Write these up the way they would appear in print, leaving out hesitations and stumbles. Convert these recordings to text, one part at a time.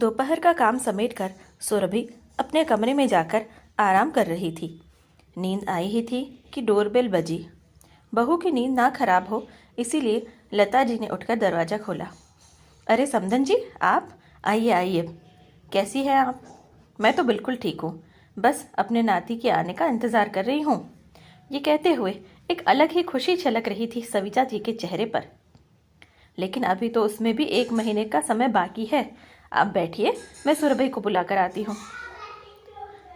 दोपहर का काम समेटकर सुरभि अपने कमरे में जाकर आराम कर रही थी। नींद आई ही थी कि डोरबेल बजी। बहू की नींद ना खराब हो इसीलिए लता जी ने उठकर दरवाज़ा खोला। अरे समधन जी, आप आइए आइए। कैसी हैं आप? मैं तो बिल्कुल ठीक हूँ, बस अपने नाती के आने का इंतज़ार कर रही हूँ। ये कहते हुए एक अलग ही खुशी छलक रही थी सविता जी के चेहरे पर। लेकिन अभी तो उसमें भी 1 महीने का समय बाकी है। आप बैठिए, मैं सुरभि को बुला कर आती हूँ।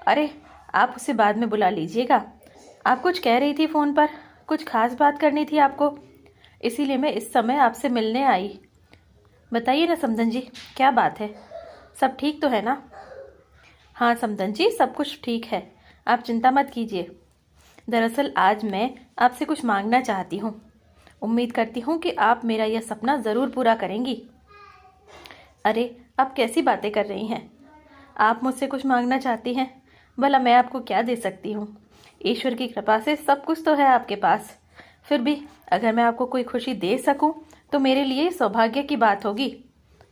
अरे आप उसे बाद में बुला लीजिएगा। आप कुछ कह रही थी फ़ोन पर, कुछ खास बात करनी थी आपको, इसीलिए मैं इस समय आपसे मिलने आई। बताइए ना समधन जी, क्या बात है? सब ठीक तो है ना? हाँ समधन जी, सब कुछ ठीक है, आप चिंता मत कीजिए। दरअसल आज मैं आपसे कुछ मांगना चाहती हूँ। उम्मीद करती हूँ कि आप मेरा यह सपना ज़रूर पूरा करेंगी। अरे आप कैसी बातें कर रही हैं? आप मुझसे कुछ मांगना चाहती हैं? भला मैं आपको क्या दे सकती हूँ? ईश्वर की कृपा से सब कुछ तो है आपके पास। फिर भी अगर मैं आपको कोई खुशी दे सकूँ तो मेरे लिए सौभाग्य की बात होगी।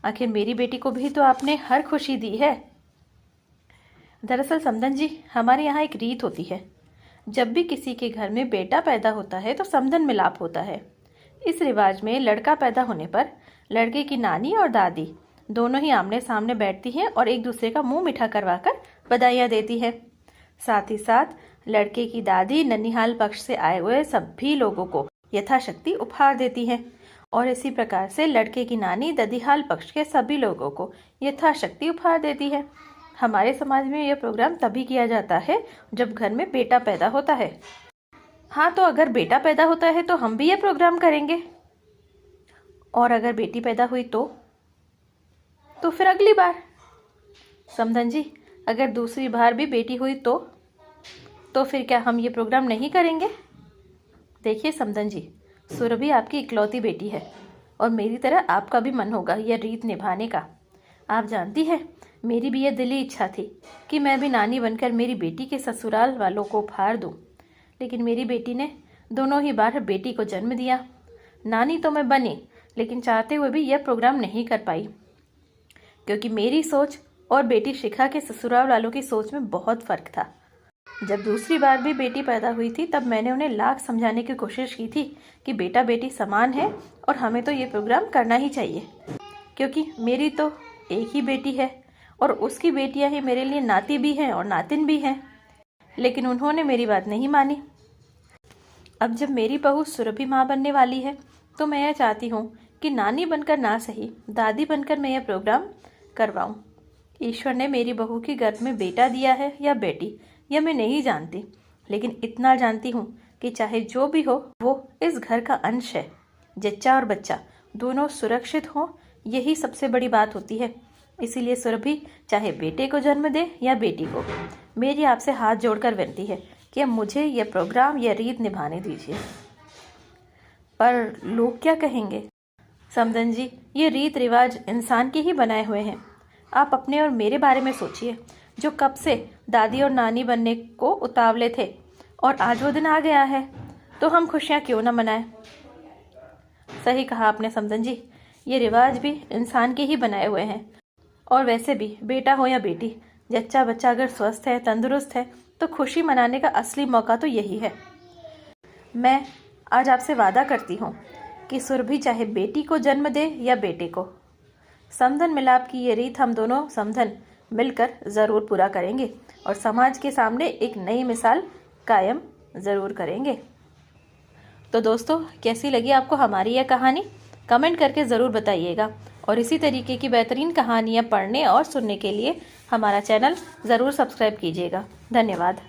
आखिर मेरी बेटी को भी तो आपने हर खुशी दी है। दरअसल समधन जी, हमारे यहाँ एक रीत होती है, जब भी किसी के घर में बेटा पैदा होता है तो समधन मिलाप होता है। इस रिवाज में लड़का पैदा होने पर लड़के की नानी और दादी दोनों ही आमने सामने बैठती हैं और एक दूसरे का मुंह मीठा करवाकर बधाइयाँ देती है। साथ ही साथ लड़के की दादी ननिहाल पक्ष से आए हुए सभी लोगों को यथाशक्ति उपहार देती हैं और इसी प्रकार से लड़के की नानी ददीहाल पक्ष के सभी लोगों को यथाशक्ति उपहार देती है। हमारे समाज में यह प्रोग्राम तभी किया जाता है जब घर में बेटा पैदा होता है। हाँ, तो अगर बेटा पैदा होता है तो हम भी ये प्रोग्राम करेंगे। और अगर बेटी पैदा हुई तो फिर अगली बार। समधन जी, अगर दूसरी बार भी बेटी हुई तो फिर क्या हम ये प्रोग्राम नहीं करेंगे? देखिए समधन जी, सुरभि आपकी इकलौती बेटी है और मेरी तरह आपका भी मन होगा यह रीत निभाने का। आप जानती है, मेरी भी यह दिली इच्छा थी कि मैं भी नानी बनकर मेरी बेटी के ससुराल वालों को उपहार दूं, लेकिन मेरी बेटी ने दोनों ही बार बेटी को जन्म दिया। नानी तो मैं बनी, लेकिन चाहते हुए भी यह प्रोग्राम नहीं कर पाई, क्योंकि मेरी सोच और बेटी शिखा के ससुराल वालों की सोच में बहुत फ़र्क था। जब दूसरी बार भी बेटी पैदा हुई थी तब मैंने उन्हें लाख समझाने की कोशिश की थी कि बेटा बेटी समान है और हमें तो ये प्रोग्राम करना ही चाहिए, क्योंकि मेरी तो एक ही बेटी है और उसकी बेटियां ही मेरे लिए नाती भी हैं और नातिन भी हैं। लेकिन उन्होंने मेरी बात नहीं मानी। अब जब मेरी बहू सुरभि माँ बनने वाली है तो मैं यह चाहती हूँ कि नानी बनकर ना सही, दादी बनकर मैं यह प्रोग्राम करवाऊँ। ईश्वर ने मेरी बहू के गर्भ में बेटा दिया है या बेटी, यह मैं नहीं जानती, लेकिन इतना जानती हूँ कि चाहे जो भी हो वो इस घर का अंश है। जच्चा और बच्चा दोनों सुरक्षित हों, यही सबसे बड़ी बात होती है। इसीलिए सुरभि चाहे बेटे को जन्म दे या बेटी को, मेरी आपसे हाथ जोड़कर विनती है कि अब मुझे यह प्रोग्राम, यह रीत निभाने दीजिए। पर लोग क्या कहेंगे? समधन जी, ये रीत रिवाज इंसान के ही बनाए हुए हैं। आप अपने और मेरे बारे में सोचिए, जो कब से दादी और नानी बनने को उतावले थे और आज वो दिन आ गया है, तो हम खुशियाँ क्यों न मनाएं? सही कहा आपने समधन जी, ये रिवाज भी इंसान के ही बनाए हुए हैं। और वैसे भी बेटा हो या बेटी, जच्चा बच्चा अगर स्वस्थ है, तंदुरुस्त है, तो खुशी मनाने का असली मौका तो यही है। मैं आज आपसे वादा करती हूँ कि सुरभि चाहे बेटी को जन्म दे या बेटे को, समधन मिलाप की ये रीत हम दोनों समधन मिलकर ज़रूर पूरा करेंगे और समाज के सामने एक नई मिसाल कायम ज़रूर करेंगे। तो दोस्तों, कैसी लगी आपको हमारी यह कहानी? कमेंट करके ज़रूर बताइएगा और इसी तरीके की बेहतरीन कहानियाँ पढ़ने और सुनने के लिए हमारा चैनल ज़रूर सब्सक्राइब कीजिएगा। धन्यवाद।